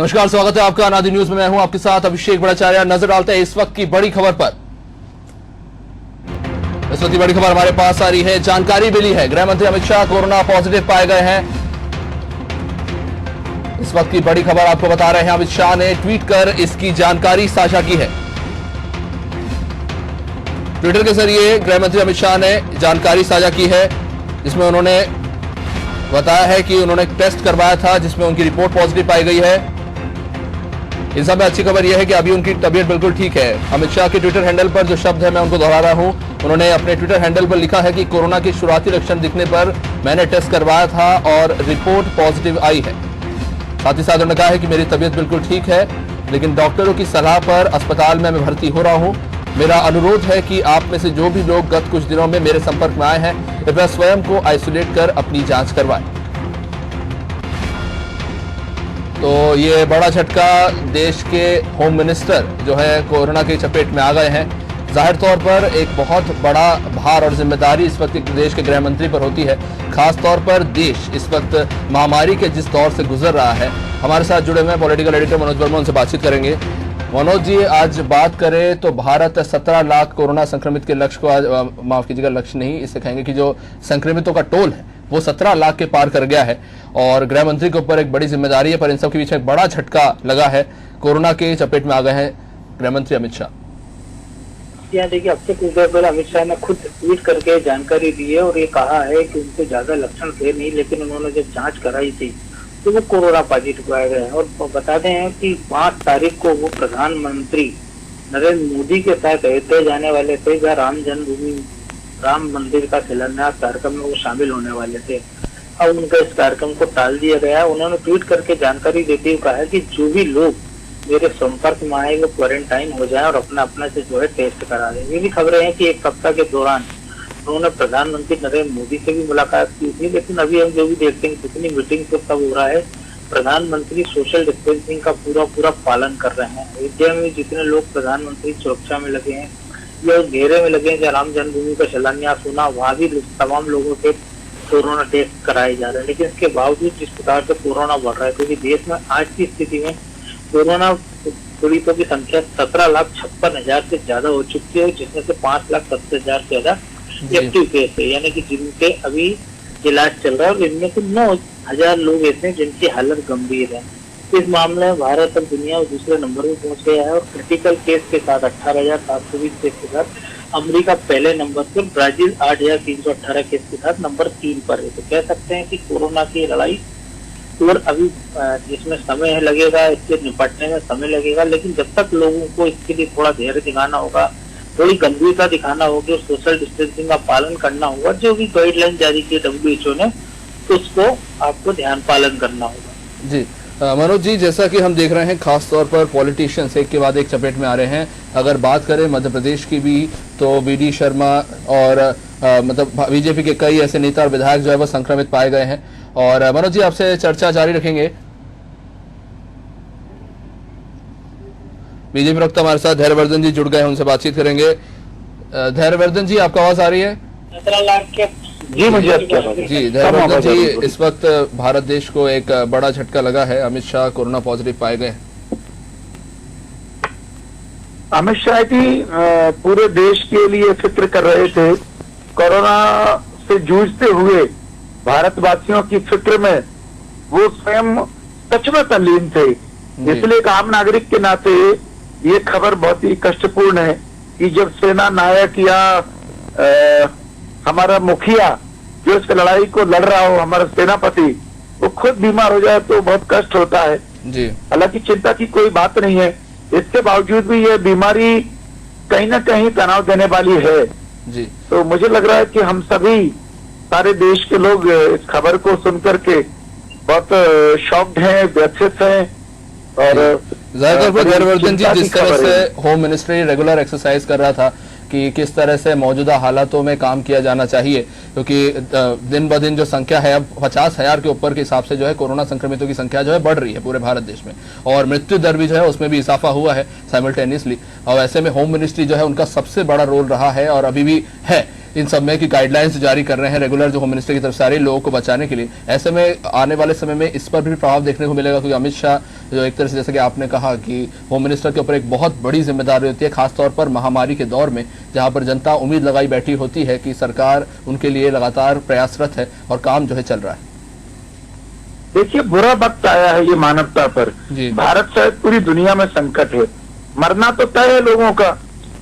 नमस्कार, स्वागत है आपका अनादि न्यूज में। मैं हूं आपके साथ अभिषेक भट्टाचार्य। नजर डालते हैं इस वक्त की बड़ी खबर पर। इस वक्त की बड़ी खबर हमारे पास आ रही है, जानकारी मिली है गृह मंत्री अमित शाह कोरोना पॉजिटिव पाए गए हैं। इस वक्त की बड़ी खबर आपको बता रहे हैं, अमित शाह ने ट्वीट कर इसकी जानकारी साझा की है। ट्विटर के जरिए गृह मंत्री अमित शाह ने जानकारी साझा की है, जिसमें उन्होंने बताया है कि उन्होंने टेस्ट करवाया था जिसमें उनकी रिपोर्ट पॉजिटिव पाई गई है। इन सब में अच्छी खबर यह है कि अभी उनकी तबीयत बिल्कुल ठीक है। अमित शाह के ट्विटर हैंडल पर जो शब्द है मैं उनको दोहरा रहा हूं। उन्होंने अपने ट्विटर हैंडल पर लिखा है कि कोरोना के शुरुआती लक्षण दिखने पर मैंने टेस्ट करवाया था और रिपोर्ट पॉजिटिव आई है। साथ ही साथ उन्होंने कहा है कि मेरी तबीयत बिल्कुल ठीक है, लेकिन डॉक्टरों की सलाह पर अस्पताल में मैं भर्ती हो रहा हूं। मेरा अनुरोध है कि आप में से जो भी लोग गत कुछ दिनों में मेरे संपर्क में आए हैं, वह स्वयं को आइसोलेट कर अपनी जांच करवाएं। तो ये बड़ा झटका, देश के होम मिनिस्टर जो है कोरोना की चपेट में आ गए हैं। जाहिर तौर पर एक बहुत बड़ा भार और जिम्मेदारी इस वक्त देश के गृह मंत्री पर होती है। खास तौर पर देश इस वक्त महामारी के जिस दौर से गुजर रहा है। हमारे साथ जुड़े हुए पॉलिटिकल एडिटर मनोज वर्मा, उनसे बातचीत करेंगे। मनोज जी, आज बात करें तो भारत 17 लाख कोरोना संक्रमित के लक्ष्य को आज, माफ कीजिएगा लक्ष्य नहीं, इससे कहेंगे कि जो संक्रमितों का टोल है वो 17 लाख के पार कर गया है और गृह मंत्री के ऊपर एक बड़ी जिम्मेदारी है। पर इन सब के बीच एक बड़ा झटका लगा है, कोरोना के चपेट में आ गए हैं गृह मंत्री अमित शाह। यहाँ देखिए, अब से कुछ देर पहले अमित शाह ने खुद ट्वीट करके जानकारी दी है और ये कहा है कि उनके ज्यादा लक्षण थे नहीं, लेकिन उन्होंने जब जांच कराई थी तो वो कोरोना पॉजिटिव पाए गए हैं। और बता दें कि 5 तारीख को वो प्रधानमंत्री नरेंद्र मोदी के साथ अयोध्या जाने वाले थे, जहाँ राम जन्मभूमि राम मंदिर का शिलान्यास कार्यक्रम में वो शामिल होने वाले थे। अब उनका इस कार्यक्रम को टाल दिया गया। उन्होंने ट्वीट करके जानकारी देते हुए कहा है कि जो भी लोग मेरे संपर्क में आए वो क्वारंटाइन हो जाएं और अपना से जो है टेस्ट करा दें। ये भी खबरें हैं कि एक सप्ताह के दौरान उन्होंने प्रधानमंत्री नरेंद्र मोदी से भी मुलाकात की थी, लेकिन अभी हम जो भी देखते हैं कितनी मीटिंग से सब हो रहा है, प्रधानमंत्री सोशल डिस्टेंसिंग का पूरा पालन कर रहे हैं। अयोध्या में जितने लोग प्रधानमंत्री सुरक्षा में लगे हैं या घेरे में लगे हैं, जहाँ राम जन्मभूमि का शिलान्यास होना, वहाँ भी तमाम लोगों के कोरोना टेस्ट कराए जा रहे हैं। लेकिन इसके बावजूद जिस प्रकार से कोरोना बढ़ रहा है, क्योंकि देश में आज की स्थिति में कोरोना पीड़ितों की संख्या 17,56,000 से ज्यादा हो चुकी है, जिसमें से 5,70,000 से ज्यादा एक्टिव केस है, यानी कि जिनके अभी इलाज चल रहा है, और इनमें से 9,000 लोग ऐसे हैं जिनकी हालत गंभीर है। इस मामले में भारत अब दुनिया में दूसरे नंबर पर पहुंच गया है और क्रिटिकल केस के साथ 18,720 केस के साथ अमेरिका पहले नंबर पर, ब्राजील 8,318 केस के साथ नंबर 3 पर है। तो कह सकते हैं कि कोरोना की लड़ाई और अभी जिसमें समय लगेगा, इससे निपटने में समय लगेगा, लेकिन जब तक लोगों को इसके लिए थोड़ा धैर्य दिखाना होगा, थोड़ी गंभीरता दिखाना होगी और सोशल डिस्टेंसिंग का पालन करना होगा, जो भी गाइडलाइन जारी की WHO ने, तो उसको आपको ध्यान पालन करना होगा। जी मनोज जी, जैसा कि हम देख रहे हैं खास तौर पर पॉलिटिशियंस एक के बाद एक चपेट में आ रहे हैं। अगर बात करें मध्य प्रदेश की भी, तो BD शर्मा और मतलब बीजेपी के कई ऐसे नेता और विधायक जो है वो संक्रमित पाए गए हैं। और मनोज जी, आपसे चर्चा जारी रखेंगे। बीजेपी प्रवक्ता हमारे साथ धैर्यवर्धन जी जुड़ गए हैं, उनसे बातचीत करेंगे। धैर्यवर्धन जी, आपका आवाज आ रही है? 17 लाख के जी धैर्यवर्धन जी, इस वक्त भारत देश को एक बड़ा झटका लगा है, अमित शाह कोरोना पॉजिटिव पाए गए। अमित शाह जी पूरे देश के लिए फिक्र कर रहे थे। कोरोना से जूझते हुए भारतवासियों की फिक्र में वो स्वयं सच में तल्लीन थे। इसलिए एक आम नागरिक के नाते ये खबर बहुत ही कष्टपूर्ण है कि जब सेना नायक या हमारा मुखिया जो इस लड़ाई को लड़ रहा हो, हमारा सेनापति, वो खुद बीमार हो जाए तो बहुत कष्ट होता है जी। हालांकि चिंता की कोई बात नहीं है, इसके बावजूद भी ये बीमारी कहीं ना कहीं तनाव देने वाली है जी। तो मुझे लग रहा है कि हम सभी सारे देश के लोग इस खबर को सुनकर के बहुत शॉक्ड हैं, व्यथित हैं। और धैर्यवर्धन जी, जिस तरह से होम मिनिस्ट्री रेगुलर एक्सरसाइज कर रहा था कि किस तरह से मौजूदा हालातों में काम किया जाना चाहिए, क्योंकि दिन ब दिन जो संख्या है अब 50,000 के ऊपर के हिसाब से जो है कोरोना संक्रमितों की संख्या जो है बढ़ रही है पूरे भारत देश में, और मृत्यु दर भी जो है उसमें भी इजाफा हुआ है साइमल्टेनियसली। और ऐसे में होम मिनिस्ट्री जो है उनका सबसे बड़ा रोल रहा है और अभी भी है। इन सब में कि गाइडलाइंस जारी कर रहे हैं रेगुलर जो होम मिनिस्टर की तरफ से आ रही है लोगों को बचाने के लिए। ऐसे में आने वाले समय में इस पर भी प्रभाव देखने को मिलेगा, क्योंकि अमित शाह जो एक तरह से जैसे कि आपने कहा कि होम मिनिस्टर के ऊपर एक बहुत बड़ी जिम्मेदारी होती है, खासतौर पर महामारी के दौर में जहां पर जनता उम्मीद लगाई बैठी होती है कि सरकार उनके लिए लगातार प्रयासरत है और काम जो है चल रहा है। देखिए, बुरा वक्त आया है ये मानवता पर। भारत सहित पूरी दुनिया में संकट है। मरना तो तय है लोगों का।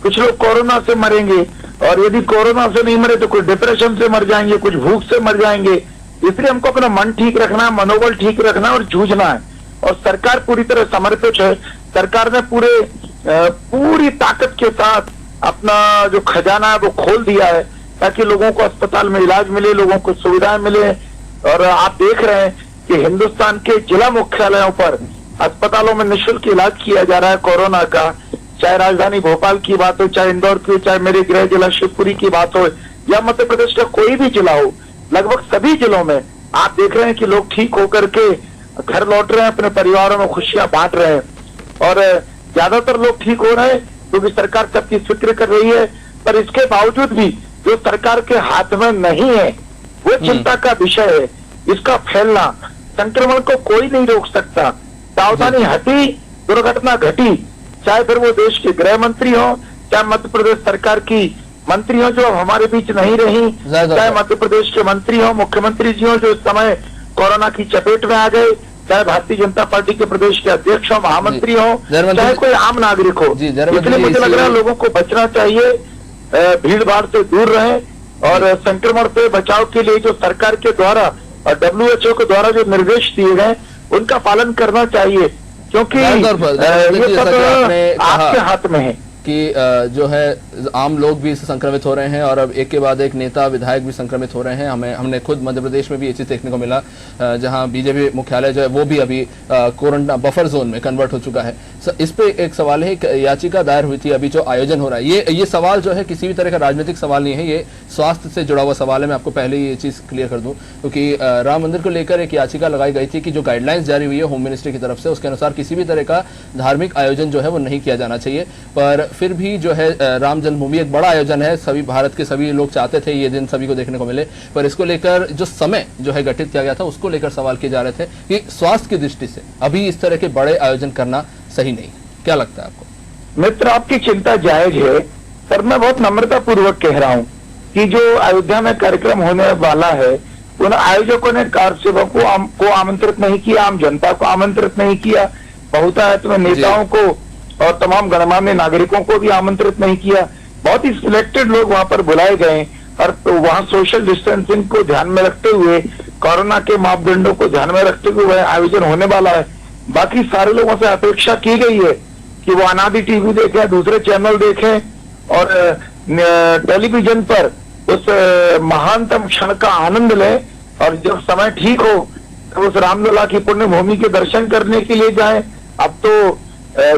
कुछ लोग कोरोना से मरेंगे, और यदि कोरोना से नहीं मरे तो कुछ डिप्रेशन से मर जाएंगे, कुछ भूख से मर जाएंगे। इसलिए हमको अपना मन ठीक रखना है, मनोबल ठीक रखना है और जूझना है। और सरकार पूरी तरह समर्पित है। सरकार ने पूरी ताकत के साथ अपना जो खजाना है वो खोल दिया है, ताकि लोगों को अस्पताल में इलाज मिले, लोगों को सुविधाएं मिले। और आप देख रहे हैं कि हिंदुस्तान के जिला मुख्यालयों पर अस्पतालों में निःशुल्क इलाज किया जा रहा है कोरोना का। चाहे राजधानी भोपाल की बात हो, चाहे इंदौर की हो, चाहे मेरे गृह जिला शिवपुरी की बात हो, या मध्य प्रदेश का कोई भी जिला हो, लगभग सभी जिलों में आप देख रहे हैं कि लोग ठीक होकर के घर लौट रहे हैं, अपने परिवारों में खुशियां बांट रहे हैं। और ज्यादातर लोग ठीक हो रहे हैं क्योंकि सरकार सबकी फिक्र कर रही है। पर इसके बावजूद भी जो सरकार के हाथ में नहीं है वो चिंता का विषय है। इसका फैलना, संक्रमण को कोई नहीं रोक सकता। सावधानी हटी, दुर्घटना घटी, चाहे फिर वो देश के गृह मंत्री हो, चाहे मध्य प्रदेश सरकार की मंत्री हो जो अब हमारे बीच नहीं रही, चाहे मध्य प्रदेश के मंत्री हो, मुख्यमंत्री जी हो जो इस समय कोरोना की चपेट में आ गए, चाहे भारतीय जनता पार्टी के प्रदेश के अध्यक्ष हो, महामंत्री हो, चाहे कोई आम नागरिक हो। इसलिए मुझे लग रहा है लोगों को बचना चाहिए, भीड़ भाड़ से दूर रहें, और संक्रमण से बचाव के लिए जो सरकार के द्वारा और WHO के द्वारा जो निर्देश दिए गए उनका पालन करना चाहिए, क्योंकि ये सब आपके हाथ में है कि जो है आम लोग भी इससे संक्रमित हो रहे हैं और अब एक के बाद एक नेता विधायक भी संक्रमित हो रहे हैं। हमने खुद मध्य प्रदेश में भी ये चीज देखने को मिला, जहां बीजेपी मुख्यालय जो है वो भी अभी कोरोना बफर जोन में कन्वर्ट हो चुका है। इस पे एक सवाल है, याचिका दायर हुई थी अभी जो आयोजन हो रहा है, ये सवाल जो है किसी भी तरह का राजनीतिक सवाल नहीं है, ये स्वास्थ्य से जुड़ा हुआ सवाल है। मैं आपको पहले ही ये चीज क्लियर कर दूं, क्योंकि राम मंदिर को लेकर एक याचिका लगाई गई थी कि जो गाइडलाइंस जारी हुई है होम मिनिस्ट्री की तरफ से उसके अनुसार किसी भी तरह का धार्मिक आयोजन जो है वो नहीं किया जाना चाहिए। पर फिर भी जो है राम जन्मभूमि एक बड़ा आयोजन है, सभी भारत के सभी लोग चाहते थे ये दिन सभी को देखने को मिले, पर इसको लेकर जो समय जो है गठित किया गया था उसको लेकर सवाल किए जा रहे थे कि स्वास्थ्य की दृष्टि से अभी इस तरह के बड़े आयोजन करना सही नहीं। क्या लगता है आपको? मित्र, आपकी चिंता जायज है, पर मैं बहुत नम्रता पूर्वक कह रहा हूँ कि जो अयोध्या में कार्यक्रम होने वाला है उन आयोजकों ने कारसेवकों को आमंत्रित नहीं किया, आम जनता को आमंत्रित नहीं किया, बहुतायत में नेताओं को और तमाम गणमान्य नागरिकों को भी आमंत्रित नहीं किया। बहुत ही सिलेक्टेड लोग वहां पर बुलाए गए और तो वहां सोशल डिस्टेंसिंग को ध्यान में रखते हुए, कोरोना के मापदंडों को ध्यान में रखते हुए आयोजन होने वाला है। बाकी सारे लोगों से अपेक्षा की गई है कि वो अनादि टीवी देखें, दूसरे चैनल देखें और टेलीविजन पर उस महानतम क्षण का आनंद लें, और जब समय ठीक हो तो उस रामलला की पुण्य भूमि के दर्शन करने के लिए जाएं। अब तो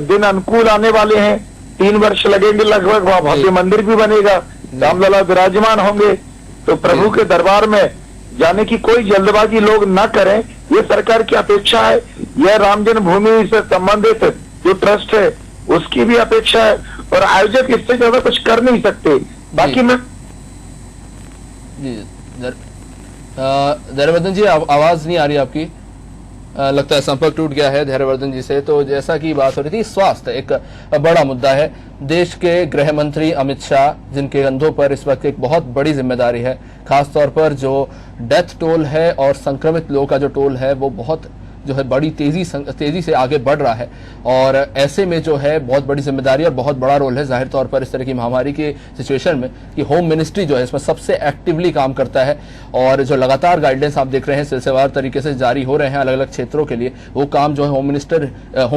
दिन अनुकूल आने वाले हैं, 3 वर्ष लगेंगे लगभग, वहां भव्य मंदिर भी बनेगा, रामलला विराजमान होंगे। तो प्रभु के दरबार में जाने की कोई जल्दबाजी लोग न करें, ये सरकार की अपेक्षा है। यह राम जन्मभूमि से संबंधित जो ट्रस्ट है उसकी भी अपेक्षा है, और आयोजक इससे ज्यादा कुछ कर नहीं सकते। बाकी मैं धैर्यवर्धन जी आवाज नहीं आ रही आपकी, लगता है संपर्क टूट गया है धैर्यवर्धन जी से। तो जैसा कि बात हो रही थी, स्वास्थ्य एक बड़ा मुद्दा है। देश के गृह मंत्री अमित शाह, जिनके कंधों पर इस वक्त एक बहुत बड़ी जिम्मेदारी है, खासतौर पर जो डेथ टोल है और संक्रमित लोगों का जो टोल है वो बहुत जो है बड़ी तेजी से आगे बढ़ रहा है, और ऐसे में जो है बहुत बड़ी जिम्मेदारी और बहुत बड़ा रोल है जाहिर तौर पर इस तरह की महामारी की सिचुएशन में कि होम मिनिस्ट्री जो है इसमें सबसे एक्टिवली काम करता है। और जो लगातार गाइडलाइंस आप देख रहे हैं सिलसिलेवार तरीके से जारी हो रहे हैं अलग अलग क्षेत्रों के लिए, वो काम जो है होम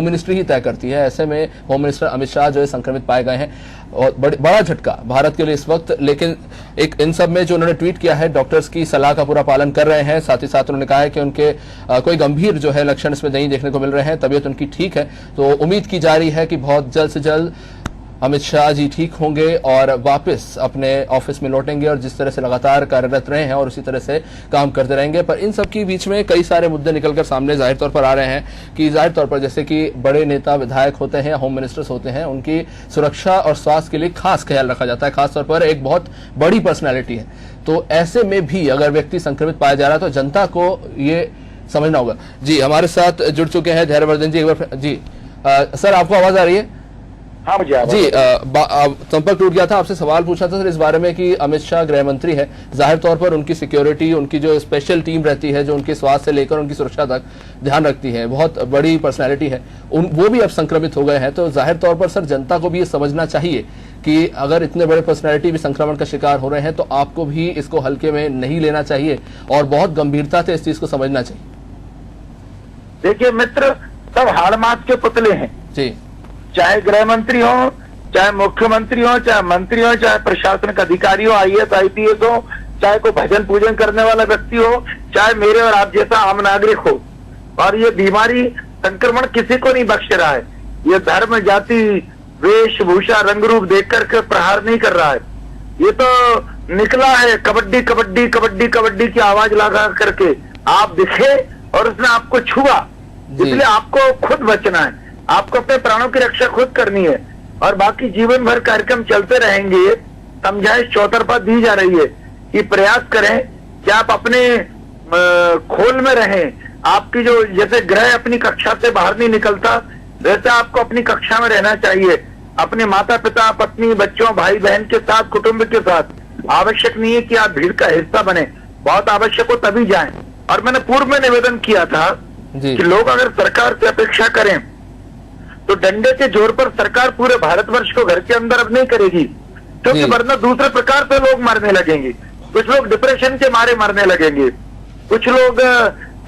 मिनिस्ट्री ही तय करती है। ऐसे में होम मिनिस्टर अमित शाह जो है संक्रमित पाए गए हैं, और बड़ा झटका भारत के लिए इस वक्त। लेकिन एक इन सब में जो उन्होंने ट्वीट किया है, डॉक्टर्स की सलाह का पूरा पालन कर रहे हैं, साथ ही साथ उन्होंने कहा है कि उनके कोई गंभीर जो है लक्षण इसमें नहीं देखने को मिल रहे हैं, तबीयत उनकी ठीक है। तो उम्मीद की जा रही है कि बहुत जल्द से जल्द अमित शाह जी ठीक होंगे और वापस अपने ऑफिस में लौटेंगे और जिस तरह से लगातार कार्यरत रहे हैं और उसी तरह से काम करते रहेंगे। पर इन सब के बीच में कई सारे मुद्दे निकलकर सामने जाहिर तौर पर आ रहे हैं कि जाहिर तौर पर जैसे कि बड़े नेता विधायक होते हैं, होम मिनिस्टर्स होते हैं, उनकी सुरक्षा और स्वास्थ्य के लिए खास ख्याल रखा जाता है, खासतौर पर एक बहुत बड़ी पर्सनैलिटी है। तो ऐसे में भी अगर व्यक्ति संक्रमित पाया जा रहा है तो जनता को ये समझना होगा। जी, हमारे साथ जुड़ चुके हैं धैर्यवर्धन जी। एक बार जी सर, आपको आवाज आ रही है? हाँ मुझे जी, संपर्क टूट गया था, आपसे सवाल पूछा था सर इस बारे में कि अमित शाह गृह मंत्री है, जाहिर तौर पर उनकी सिक्योरिटी, उनकी जो स्पेशल टीम रहती है जो उनके स्वास्थ्य से लेकर उनकी सुरक्षा तक ध्यान रखती है, बहुत बड़ी पर्सनैलिटी है, वो भी अब संक्रमित हो गए हैं। तो जाहिर तौर पर सर जनता को भी ये समझना चाहिए कि अगर इतने बड़े पर्सनैलिटी भी संक्रमण का शिकार हो रहे हैं तो आपको भी इसको हल्के में नहीं लेना चाहिए और बहुत गंभीरता से इस चीज को समझना चाहिए। देखिए मित्र, सब हाड़ मास के पुतले हैं जी, चाहे गृह मंत्री हो, चाहे मुख्यमंत्री हो, चाहे मंत्री हो, चाहे प्रशासनिक अधिकारी हो, IAS IPS हो, चाहे कोई भजन पूजन करने वाला व्यक्ति हो, चाहे मेरे और आप जैसा आम नागरिक हो। और ये बीमारी संक्रमण किसी को नहीं बख्श रहा है। ये धर्म, जाति, वेशभूषा, रंग रूप देख करके प्रहार नहीं कर रहा है। ये तो निकला है कबड्डी कबड्डी कबड्डी कबड्डी की आवाज लगा करके आप दिखे और उसने आपको छुआ, इसलिए आपको खुद बचना है, आपको अपने प्राणों की रक्षा खुद करनी है। और बाकी जीवन भर कार्यक्रम चलते रहेंगे। समझाइश चौतरफा दी जा रही है कि प्रयास करें कि आप अपने खोल में रहें। आपकी जो जैसे ग्रह अपनी कक्षा से बाहर नहीं निकलता, वैसे आपको अपनी कक्षा में रहना चाहिए, अपने माता पिता, पत्नी, बच्चों, भाई बहन के साथ, कुटुंब के साथ। आवश्यक नहीं है कि आप भीड़ का हिस्सा बने, बहुत आवश्यक हो तभी जाएं। और मैंने पूर्व में निवेदन किया था कि लोग अगर सरकार से अपेक्षा करें तो डंडे के जोर पर सरकार पूरे भारतवर्ष को घर के अंदर अब नहीं करेगी, क्योंकि वरना दूसरे प्रकार से लोग मरने लगेंगे। कुछ लोग डिप्रेशन के मारे मरने लगेंगे, कुछ लोग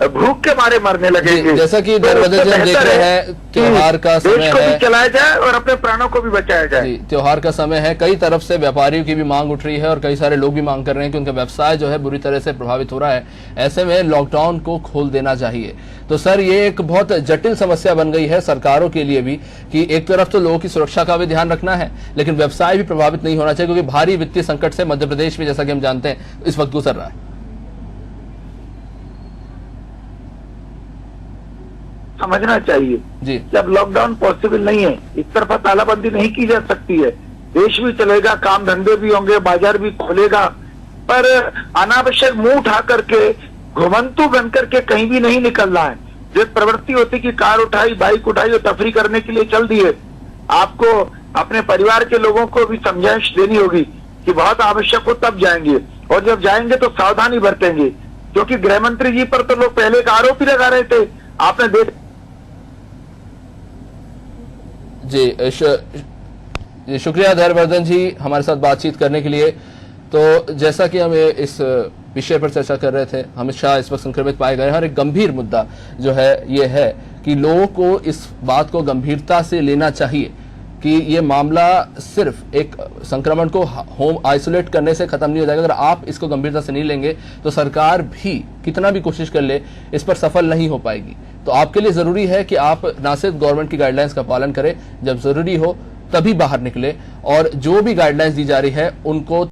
भूख के मारे मरने लगेंगे। जैसा कि धैर्यवर्धन जी हम देख रहे हैं, त्योहार का समय देश को भी चलाया जाए और अपने प्राणों को भी बचाया जाए। त्योहार का समय है, कई तरफ से व्यापारियों की भी मांग उठ रही है और कई सारे लोग भी मांग कर रहे हैं कि उनका व्यवसाय जो है बुरी तरह से प्रभावित हो रहा है। ऐसे में लॉकडाउन को खोल देना चाहिए। तो सर ये एक बहुत जटिल समस्या बन गई है सरकारों के लिए भी कि एक तरफ तो लोगों की सुरक्षा का भी ध्यान रखना है, लेकिन व्यवसाय भी प्रभावित नहीं होना चाहिए, क्योंकि भारी वित्तीय संकट से मध्य प्रदेश में, जैसा कि हम जानते हैं, इस वक्त गुजर रहा है। समझना चाहिए जी, जब लॉकडाउन पॉसिबल नहीं है, एक तरफा तालाबंदी नहीं की जा सकती है। देश भी चलेगा, काम धंधे भी होंगे, बाजार भी खोलेगा, पर अनावश्यक मुंह उठा करके घुमंतु बन करके कहीं भी नहीं निकलना है। जो प्रवृत्ति होती कि कार उठाई, बाइक उठाई और तफरी करने के लिए चल दिए, आपको अपने परिवार के लोगों को भी समझाइश देनी होगी कि बहुत आवश्यक हो तब जाएंगे, और जब जाएंगे तो सावधानी बरतेंगे। क्योंकि गृह मंत्री जी पर तो लोग पहले का आरोप ही लगा रहे थे, आपने देख जी। शुक्रिया धैर्यवर्धन जी हमारे साथ बातचीत करने के लिए। तो जैसा कि हम इस विषय पर चर्चा कर रहे थे, अमित शाह इस वक्त संक्रमित पाए गए हैं और एक गंभीर मुद्दा जो है ये है कि लोगों को इस बात को गंभीरता से लेना चाहिए कि ये मामला सिर्फ एक संक्रमण को होम आइसोलेट करने से खत्म नहीं हो जाएगा। अगर आप इसको गंभीरता से नहीं लेंगे तो सरकार भी कितना भी कोशिश कर ले इस पर सफल नहीं हो पाएगी। तो आपके लिए जरूरी है कि आप ना सिर्फ गवर्नमेंट की गाइडलाइंस का पालन करें, जब जरूरी हो तभी बाहर निकले और जो भी गाइडलाइंस दी जा रही है उनको